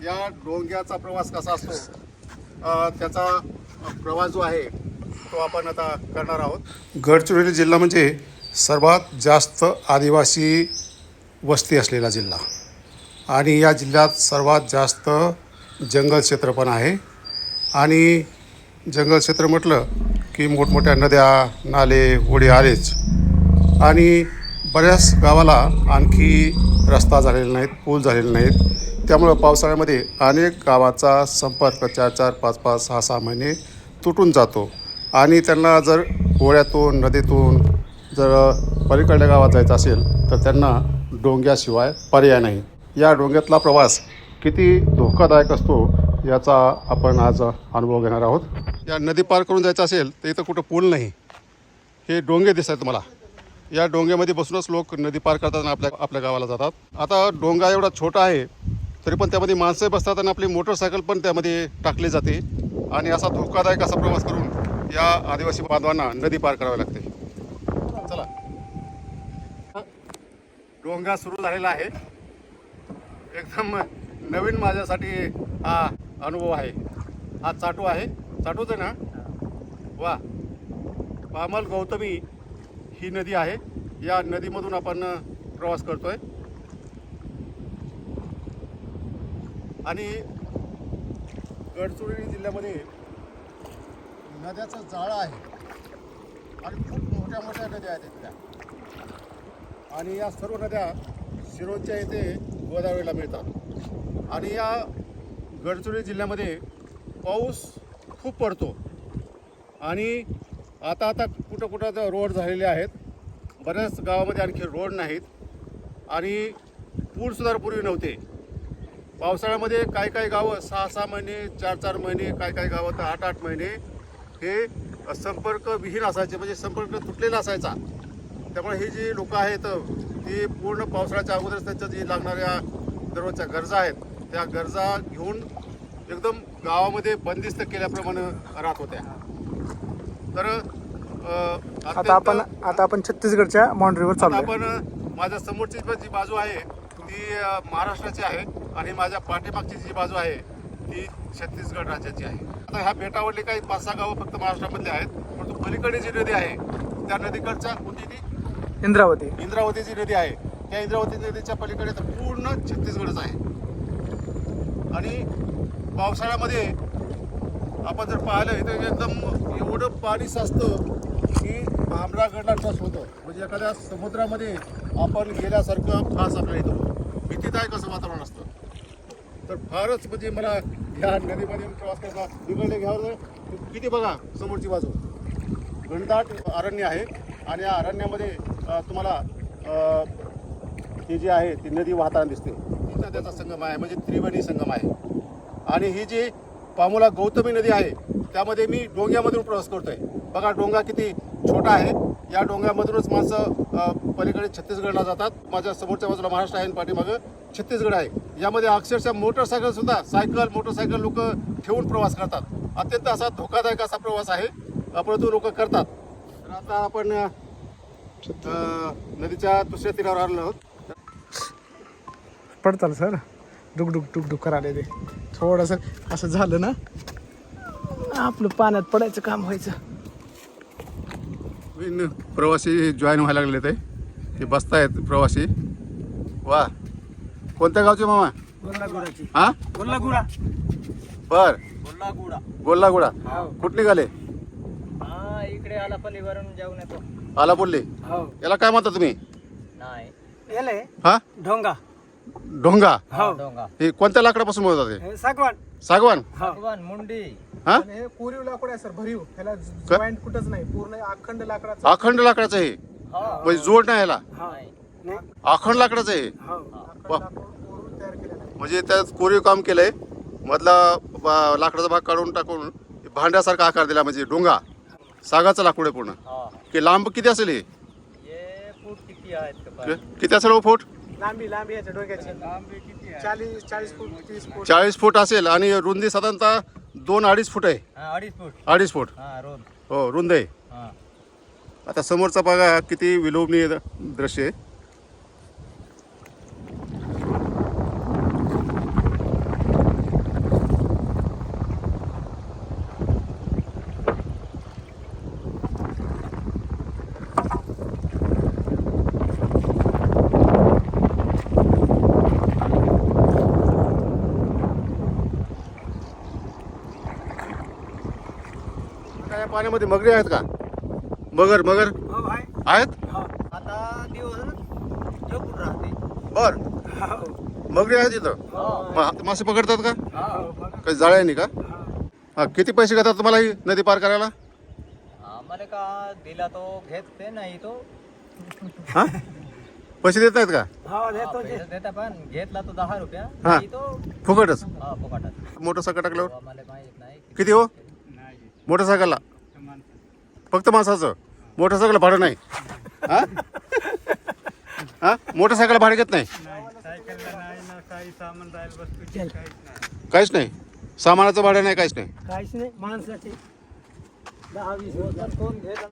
या डोंग्याचा प्रवास कसा असतो त्याचा प्रवास जो आहे तो आपण आता करणार आहोत। गडचिरोली जिल्हा म्हणजे सर्वात जास्त आदिवासी वस्ती असलेला जिल्हा आणि या जिल्ह्यात सर्वात जास्त जंगल क्षेत्र पण आहे। आणि जंगल क्षेत्र म्हटलं की मोठमोठ्या नद्या नाले ओढे आलेच आणि बऱ्याच गावाला आणखी रस्ता झालेला नाहीत, पूल झालेले नाहीत। त्यामुळं पावसाळ्यामध्ये अनेक गावाचा संपर्क 4-4, 5-5, 6-6 महिने तुटून जातो आणि त्यांना जर ओढ्यातून नदीतून जर पलीकडल्या गावात जायचं असेल तर त्यांना डोंग्याशिवाय पर्याय नाही। या डोंग्यातला प्रवास किती धोकादायक असतो याचा आपण आज अनुभव घेणार आहोत। या नदी पार करून जायचं असेल तर इथं कुठं पूल नाही, हे डोंगे दिसत आहेत मला। या डोंग्यामध्ये बसूनच लोक नदी पार करतात आणि आपल्या गावाला जातात। आता डोंगा एवढा छोटा आहे तरी पण त्यामध्ये माणसं बसतात आणि आपली मोटरसायकल पण त्यामध्ये टाकली जाते आणि असा धोकादायक असा प्रवास करून या आदिवासी बांधवांना नदी पार करावी लागते। चला, डोंगा सुरू झालेला आहे। एकदम नवीन माझ्यासाठी हा अनुभव आहे। हा चाटू आहे, चाटूच आहे ना? वा, पामल गौतमी ही नदी आहे। या नदीमधून आपण प्रवास करतोय आणि गडचिरोली जिल्ह्यामध्ये नद्याचं जाळं आहे आणि खूप मोठ्या मोठ्या नद्या आहेत इथल्या आणि या सर्व नद्या शिरोळच्या येथे गोदावरीला मिळतात। आणि या गडचिरोली जिल्ह्यामध्ये पाऊस खूप पडतो आणि आता कुठं कुठं रोड झालेले आहेत, बऱ्याच गावामध्ये आणखी रोड नाहीत आणि पूरसुद्धा पूर्वी नव्हते। पावसाळ्यामध्ये काही गावं 6-6 महिने 4-4 महिने, काही गावं तर 8-8 महिने हे संपर्क विहीन असायचे, म्हणजे संपर्क तुटलेला असायचा। त्यामुळे ही जी लोकं आहेत ती पूर्ण पावसाळ्याच्या अगोदरच त्यांच्या जी लागणाऱ्या दररोजच्या गरजा आहेत त्या गरजा घेऊन एकदम गावामध्ये बंदिस्त केल्याप्रमाणे राहत होत्या। तर आता आपण छत्तीसगडच्या बाउंड्रीवर चाललो। आपण माझ्या समोरची जी बाजू आहे ती महाराष्ट्राची आहे आणि माझ्या पाठीमागची जी बाजू आहे ती छत्तीसगड राज्याची आहे। आता ह्या बेटावरली काही 5-6 गावं फक्त महाराष्ट्रामधली आहेत, परंतु पलीकडे जी नदी आहे त्या नदीकडच्या कोणती ती इंद्रावती जी नदी आहे त्या इंद्रावती नदीच्या पलीकडे तर पूर्ण छत्तीसगडच आहे। आणि पावसाळ्यामध्ये आपण जर पाहिलं तर एकदम एवढं पाणी साचतं की भामरागडला टच होतं, म्हणजे एखाद्या समुद्रामध्ये आपण गेल्यासारखं फास आपल्याला येतो, भीतीदायक असं वातावरण असतं। तर फारच म्हणजे मला ह्या नदीमध्ये प्रवास करायचा तिकडे घ्यावं किती बघा समोरची बाजू घनदाट अरण्य आहे आणि या अरण्यामध्ये तुम्हाला ही जी आहे ती नदी वाहताना दिसते। ती नद्याचा संगम आहे, म्हणजे त्रिवेणी संगम आहे। आणि ही जी पामोला गौतमी नदी आहे त्यामध्ये मी डोंग्यामधून प्रवास करतोय। बघा डोंगा किती छोटा आहे, या डोंग्यामधूनच माणसं पलीकडे छत्तीसगडला जातात। माझ्या समोरच्या बाजूला महाराष्ट्र आहे आणि पाठीमागं छत्तीसगड आहे। यामध्ये अक्षरशः मोटरसायकल सुद्धा मोटरसायकल लोक ठेवून प्रवास करतात। अत्यंत असा धोकादायक असा प्रवास आहे, परंतु लोक करतात। तर आता आपण नदीच्या दुसऱ्या तीरावर आलो आहोत। पडताल सर डुक करायला ते थोडंसं असं झालं ना आपलं पाण्यात पडायचं काम व्हायचं। प्रवासी जॉईन व्हायला लागले ते बसतायत प्रवासी। वा, कोणत्या गावचे मामा? हा, बर, गोल्लागुडा। कुठे निघाले? इकडे आलापल्लीवरून जाऊन येतो। आलापल्ली, याला काय म्हणता तुम्ही? नाही हा, ढोंगा। डोंगा हे कोणत्या लाकडापासून बनवतात? ते सागवान भगवान मुंडी। हा, हे कोरीव लाकूड आहे सर, भरीव, ह्याला जॉईंट कुठंच नाही, पूर्ण अखंड लाकडाचं। अखंड लाकडाचं आहे, म्हणजे जोड नाही ह्याला, नाही अखंड लाकडाचं आहे। कोरून तयार केलेलं आहे। म्हणजे त्यात कोरीव काम केलंय, मधला लाकडाचा भाग काढून टाकून भांड्यासारखा आकार दिला, म्हणजे डोंगा सागाचं लाकूड आहे पूर्ण। की लांब किती असेल हे? फूट किती आहेत? किती असेल फूट? लांबी याच्या डोक्याची लांबी किती आहे? 40 फूट 30 फूट 40 फूट असेल आणि रुंदी साधारणतः 2-2.5 फूट आहे। 2.5 फूट 2.5 फूट हो रुंद आहे। आता समोरचा बघा किती विलोभनीय दृश्य आहे। या पाण्यामध्ये मगरी आहेत का? मगर मगर हो आहे आहेत? आता दिवस झोपून राहते. बर मगरी आहेत इथं. मासे पकडतात का? काही जाळ्यानी का? हा, किती पैसे घेतात तुम्हाला ही नदी पार करायला? आम्हाला का दिला तो घेते नाही तो हा, पैसे देत नाहीत का? पैसे देता पण घेतला तो 10 रुपया हा. नाही तो फुकटच. फुकटात. मोटरसायकल टाकल्यावर आम्हाला माहित नाही किती हो? मोटरसायकलला फक्त माणसाचं? मोटरसायकल भाडं नाही? हा हा, मोटरसायकल भाडं घेत नाही? काहीच नाही. सामानाचं भाडं नाही, काहीच नाही. काहीच नाही माणसाचे 10-20 कोण घेत